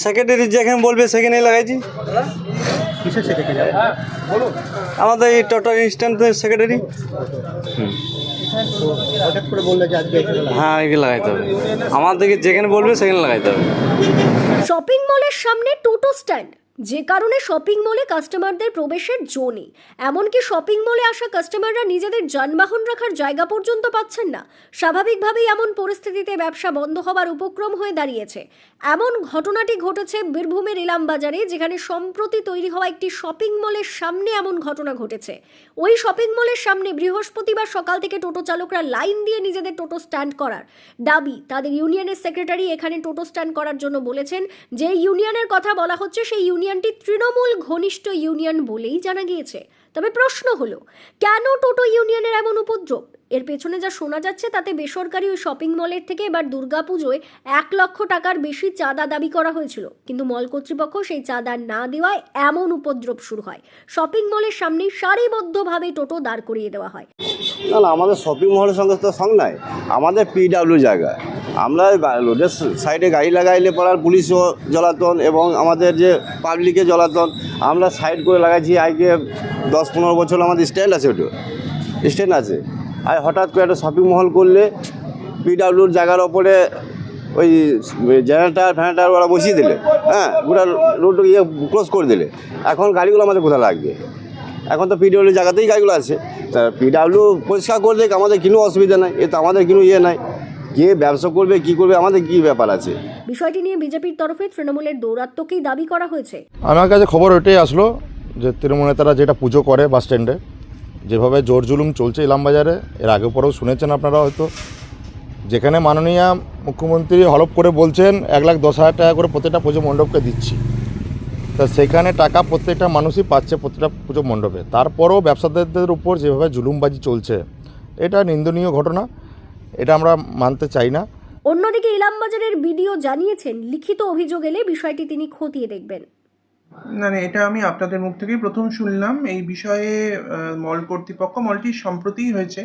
Secretary যেখানে বলবে সেখানেই লাগাইছি। কিসের সেক্রেটারি বলুন? আমাদের এই টোটো ইনস্ট্যান্টের সেক্রেটারি। হঠাৎ করে বললে যে আজকে এখানে লাগাবো। হ্যাঁ, এগুলো লাগাইতে হবে। আমাদেরকে যেখানে বলবে সেখানে লাগাইতে হবে। শপিং মলের সামনে টোটো স্ট্যান্ড, যে কারণে শপিং মলে কাস্টমারদের প্রবেশের জো নেই। এমনকি শপিং মলে আসা কাস্টমাররা নিজেদের যানবাহন রাখার জায়গা পর্যন্ত পাচ্ছেন না। স্বাভাবিকভাবেই এমন পরিস্থিতিতে ব্যবসা বন্ধ হবার উপক্রম হয়ে দাঁড়িয়েছে। এমন ঘটনাটি ঘটেছে বীরভূমের ইলামবাজারে, যেখানে সম্প্রতি তৈরি হওয়া একটি শপিং মলের সামনে এমন ঘটনা ঘটেছে। ওই শপিং মলের সামনে বৃহস্পতিবার সকাল থেকে টোটো চালকরা লাইন দিয়ে নিজেদের টোটো স্ট্যান্ড করার দাবি। তাদের ইউনিয়নের সেক্রেটারি এখানে টোটো স্ট্যান্ড করার জন্য বলেছেন। যে ইউনিয়নের কথা বলা হচ্ছে সেই ইউনিয়নটি তৃণমূল ঘনিষ্ঠ ইউনিয়ন বলেই জানা গিয়েছে। তবে প্রশ্ন হলো, কেন টোটো ইউনিয়নের এমন উপদ্রব? এর পেছনে যা শোনা যাচ্ছে তাতে বেসরকারি ওই শপিং মলের থেকে এবার দুর্গাপুজোয় 1 লক্ষ টাকার বেশি চাঁদা দাবি করা হয়েছিল, কিন্তু মল কর্তৃপক্ষ সেই চাঁদা না দেওয়ায় এমন উপদ্রব শুরু হয়। শপিং মলের সামনে সারিবদ্ধভাবে টোটো দাঁড় করিয়ে দেওয়া হয়। না না, আমাদের শপিং মলের সঙ্গে তো সঙ্গ নাই, আমাদের পিডাব্লিউ জায়গা। আমরা রোডের সাইডে গাড়ি লাগাইলে পড়ার পুলিশও জ্বলাতন এবং আমাদের যে পাবলিকে জ্বলাতন, আমরা সাইড করে লাগাইছি। আজকে 10-15 বছর আমাদের স্ট্যান্ড আছে, ওটা স্ট্যান্ড আছে। আর হঠাৎ করে একটা শপিং মল করলে পিডাব্লিউর জায়গার ওপরে ওই জেনারেটার ওরা বসিয়ে দিলে, হ্যাঁ, গোটা রোড ক্লোজ করে দিলে। এখন গাড়িগুলো আমাদের কোথায় লাগবে? এখন তো পিডাব্লিউ জায়গাতেই গাড়িগুলো আছে। তা পিডাব্লিউ পরিষ্কার করে দেখ, আমাদের কোনো অসুবিধা নাই, এ তো আমাদের কোনো ইয়ে নাই। কে ব্যবসা করবে কী করবে, আমাদের কী ব্যাপার আছে? বিষয়টি নিয়ে বিজেপির তরফে তৃণমূলের দৌরাত্ম্যকেই দাবি করা হয়েছে। আমার কাছে খবর ওইটাই আসলো যে তৃণমূল নেতারা যেটা পুজো করে বাস স্ট্যান্ডে, যেভাবে জোর জুলুম চলছে ইলামবাজারে, এর আগে পরেও শুনেছেন আপনারা হয়তো, যেখানে মাননীয় মুখ্যমন্ত্রী হলফ করে বলছেন 1,10,000 টাকা করে প্রত্যেকটা পুজো মণ্ডপকে দিচ্ছি। তা সেখানে টাকা প্রত্যেকটা মানুষই পাচ্ছে প্রত্যেকটা পুজো মণ্ডপে, তারপরও ব্যবসাদারদের উপর যেভাবে জুলুমবাজি চলছে, এটা নিন্দনীয় ঘটনা, এটা আমরা মানতে চাই না। অন্যদিকে ইলামবাজারের বিডিও জানিয়েছেন, লিখিত অভিযোগ এলে বিষয়টি তিনি খতিয়ে দেখবেন। না না, এটা আমি আপনাদের মুখ থেকেই প্রথম শুনলাম এই বিষয়ে। মল কর্তৃপক্ষ, মলটি সম্প্রতিই হয়েছে,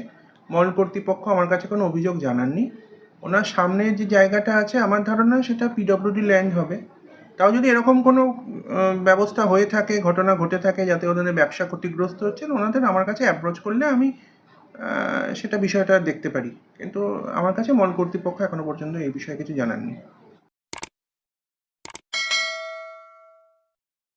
মল কর্তৃপক্ষ আমার কাছে কোনো অভিযোগ জানাননি। ওনার সামনে যে জায়গাটা আছে আমার ধারণা সেটা পিডব্লিউডি ল্যান্ড হবে। তাও যদি এরকম কোনো ব্যবস্থা হয়ে থাকে, ঘটনা ঘটে থাকে যাতে ওদের ব্যবসা ক্ষতিগ্রস্ত হচ্ছে, ওনাদের আমার কাছে অ্যাপ্রোচ করলে আমি সেটা বিষয়টা দেখতে পারি। কিন্তু আমার কাছে মল কর্তৃপক্ষ এখনো পর্যন্ত এই বিষয়ে কিছু জানাননি।